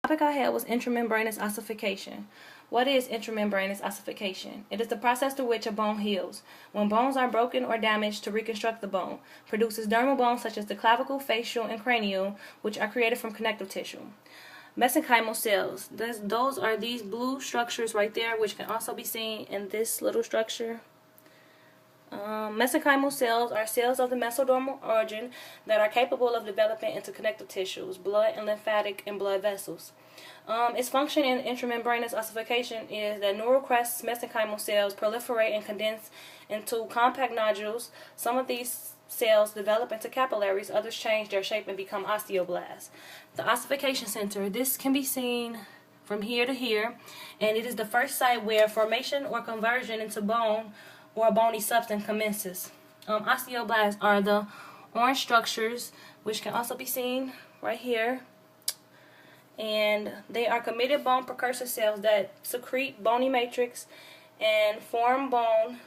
The topic I had was intramembranous ossification. What is intramembranous ossification? It is the process through which a bone heals. When bones are broken or damaged to reconstruct the bone, produces dermal bones such as the clavicle, facial, and cranial, which are created from connective tissue. Mesenchymal cells. Those are these blue structures right there, which can also be seen in this little structure. Mesenchymal cells are cells of the mesodermal origin that are capable of developing into connective tissues, blood and lymphatic and blood vessels. Its function in intramembranous ossification is that neural crest mesenchymal cells proliferate and condense into compact nodules. Some of these cells develop into capillaries, others change their shape and become osteoblasts. The ossification center, this can be seen from here to here, and it is the first site where formation or conversion into bone or a bony substance commences. Osteoblasts are the orange structures, which can also be seen right here, and they are committed bone precursor cells that secrete bony matrix and form bone.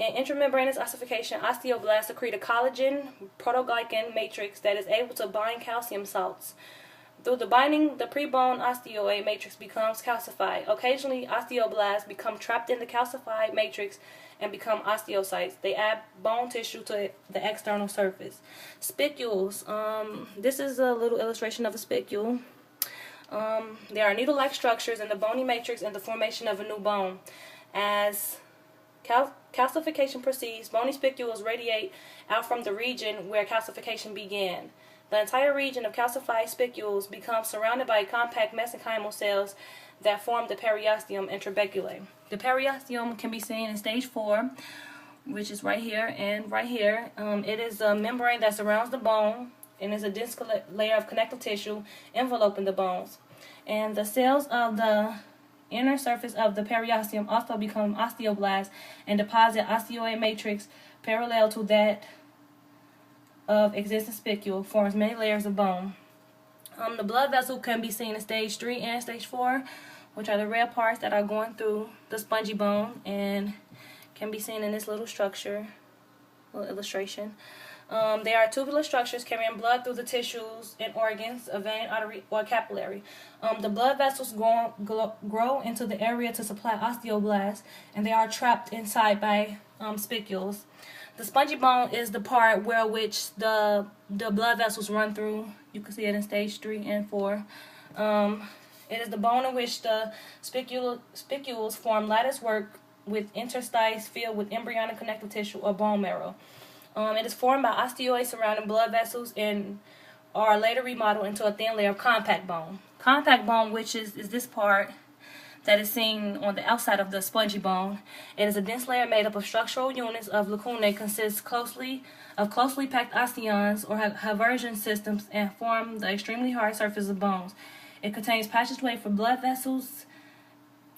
In intramembranous ossification, osteoblasts secrete a collagen protoglycan matrix that is able to bind calcium salts. Through the binding, the pre-bone osteoid matrix becomes calcified. Occasionally, osteoblasts become trapped in the calcified matrix and become osteocytes. They add bone tissue to the external surface. Spicules. This is a little illustration of a spicule. There are needle-like structures in the bony matrix and the formation of a new bone. As calcification proceeds, bony spicules radiate out from the region where calcification began. The entire region of calcified spicules becomes surrounded by compact mesenchymal cells that form the periosteum and trabeculae. The periosteum can be seen in stage 4, which is right here and right here. It is a membrane that surrounds the bone and is a dense layer of connective tissue enveloping the bones. And the cells of the inner surface of the periosteum also become osteoblasts and deposit osteoid matrix parallel to that of existing spicule, forms many layers of bone. The blood vessel can be seen in stage 3 and stage 4, which are the red parts that are going through the spongy bone and can be seen in this little structure, little illustration. They are tubular structures carrying blood through the tissues and organs, a vein, artery, or capillary. The blood vessels grow into the area to supply osteoblasts, and they are trapped inside by spicules. The spongy bone is the part where which the blood vessels run through. You can see it in stage 3 and 4. It is the bone in which the spicules form lattice work with interstices filled with embryonic connective tissue or bone marrow. It is formed by osteoids surrounding blood vessels and are later remodeled into a thin layer of compact bone. Compact bone, which is this part that is seen on the outside of the spongy bone. It is a dense layer made up of structural units of lacunae, consists closely packed osteons or haversion systems and form the extremely hard surface of bones. It contains passageway for blood vessels,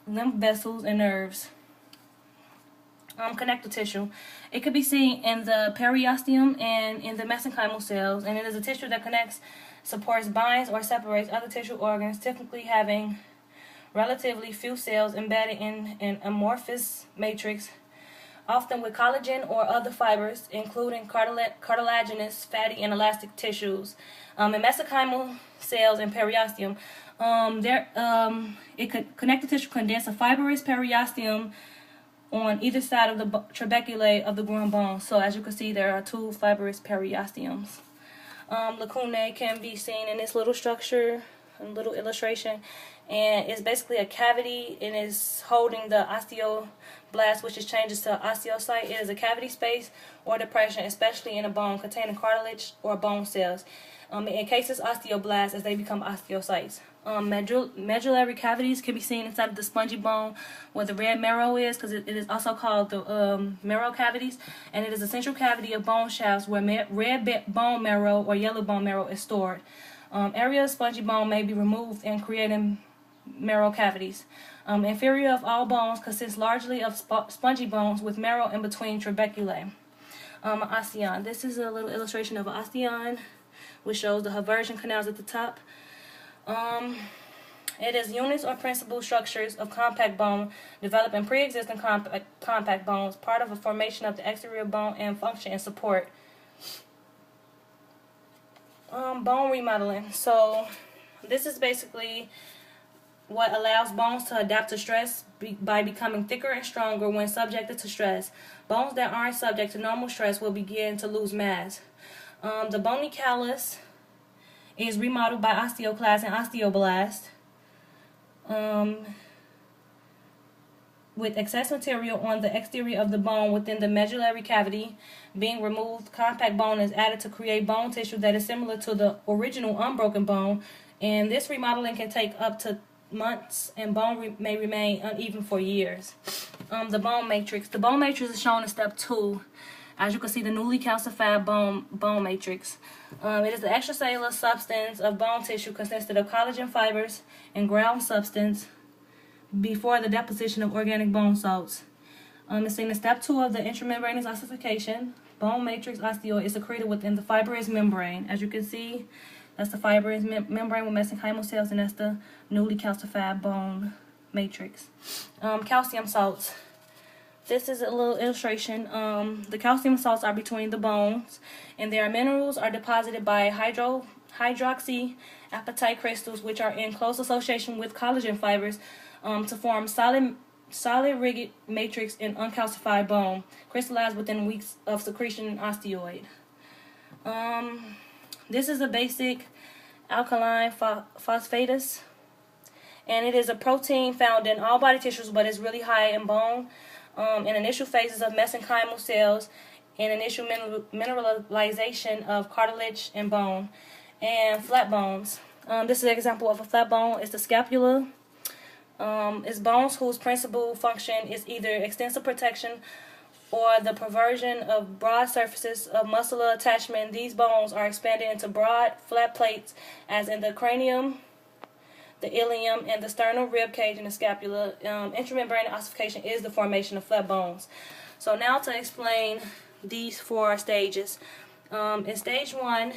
lymph vessels, and nerves. Connective tissue. It could be seen in the periosteum and in the mesenchymal cells, and it is a tissue that connects, supports, binds, or separates other tissue organs, typically having relatively few cells embedded in an amorphous matrix, often with collagen or other fibers, including cartilaginous, fatty, and elastic tissues. In mesenchymal cells and periosteum, connective tissue condense a fibrous periosteum on either side of the trabeculae of the growing bone. So as you can see, there are 2 fibrous periosteums. Lacunae can be seen in this little structure, a little illustration, and it's basically a cavity and is holding the osteoblast, which is changes to osteocyte. It is a cavity space or depression, especially in a bone containing cartilage or bone cells. It encases osteoblasts as they become osteocytes. Medullary cavities can be seen inside of the spongy bone where the red marrow is, because it is also called the marrow cavities, and it is a central cavity of bone shafts where red bone marrow or yellow bone marrow is stored. Areas of spongy bone may be removed and creating marrow cavities. Inferior of all bones consists largely of spongy bones with marrow in between trabeculae. Osteon. This is a little illustration of an osteon, which shows the haversion canals at the top. It is units or principal structures of compact bone developing pre-existing compact bones, part of a formation of the exterior bone and function and support. Bone remodeling. So This is basically what allows bones to adapt to stress by becoming thicker and stronger when subjected to stress. Bones that aren't subject to normal stress will begin to lose mass. The bony callus is remodeled by osteoclast and osteoblast, with excess material on the exterior of the bone within the medullary cavity being removed. Compact bone is added to create bone tissue that is similar to the original unbroken bone, and this remodeling can take up to months, and bone may remain uneven for years. The bone matrix. The bone matrix is shown in step 2. As you can see, the newly calcified bone matrix. It is the extracellular substance of bone tissue consisted of collagen fibers and ground substance before the deposition of organic bone salts. It's seen in step 2 of the intramembranous ossification. Bone matrix osteoid is secreted within the fibrous membrane. As you can see, that's the fibrous membrane with mesenchymal cells, and that's the newly calcified bone matrix. Calcium salts. This is a little illustration. The calcium salts are between the bones, and their minerals are deposited by hydroxy apatite crystals, which are in close association with collagen fibers, to form solid rigid matrix in uncalcified bone, crystallized within weeks of secretion in osteoid. This is a basic alkaline phosphatase, and it is a protein found in all body tissues, but it's really high in bone. In initial phases of mesenchymal cells, and initial mineralization of cartilage and bone. And flat bones. This is an example of a flat bone. It's the scapula. It's bones whose principal function is either extensive protection or the perversion of broad surfaces of muscular attachment. These bones are expanded into broad, flat plates, as in the cranium, the ilium, and the sternal rib cage and the scapula. Intramembranous ossification is the formation of flat bones. So now to explain these 4 stages. In stage 1,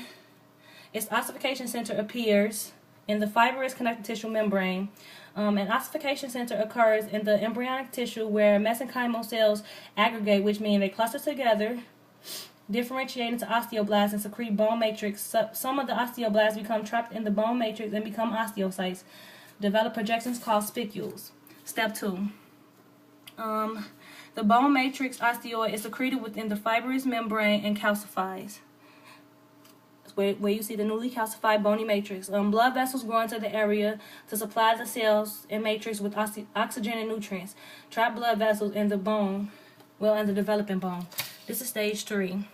its ossification center appears in the fibrous connective tissue membrane. An ossification center occurs in the embryonic tissue where mesenchymal cells aggregate, which means they cluster together, differentiate into osteoblasts, and secrete bone matrix. Some of the osteoblasts become trapped in the bone matrix and become osteocytes, develop projections called spicules. Step 2. The bone matrix osteoid is secreted within the fibrous membrane and calcifies, where you see the newly calcified bony matrix. Blood vessels grow into the area to supply the cells and matrix with oxygen and nutrients. Trapped blood vessels in the bone, in the developing bone. This is stage 3.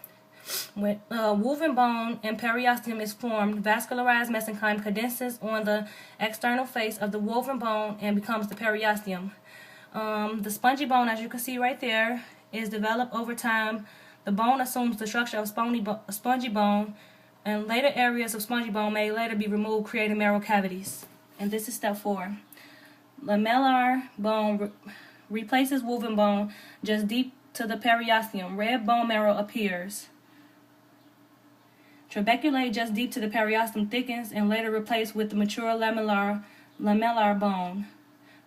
When woven bone and periosteum is formed, vascularized mesenchyme condenses on the external face of the woven bone and becomes the periosteum. The spongy bone, as you can see right there, is developed over time. The bone assumes the structure of spongy bone, and later areas of spongy bone may later be removed, creating marrow cavities. And this is step 4. Lamellar bone replaces woven bone just deep to the periosteum. Red bone marrow appears. Trabeculate just deep to the periosteum thickens and later replaced with the mature lamellar bone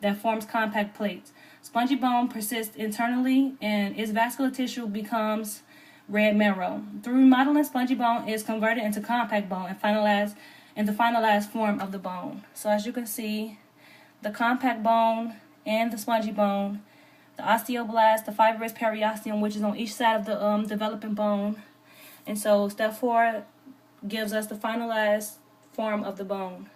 that forms compact plates. Spongy bone persists internally, and its vascular tissue becomes red marrow. Through remodeling, spongy bone is converted into compact bone and finalized in the finalized form of the bone. So as you can see, the compact bone and the spongy bone, the osteoblast, the fibrous periosteum, which is on each side of the developing bone. And so step 4 gives us the finalized form of the bone.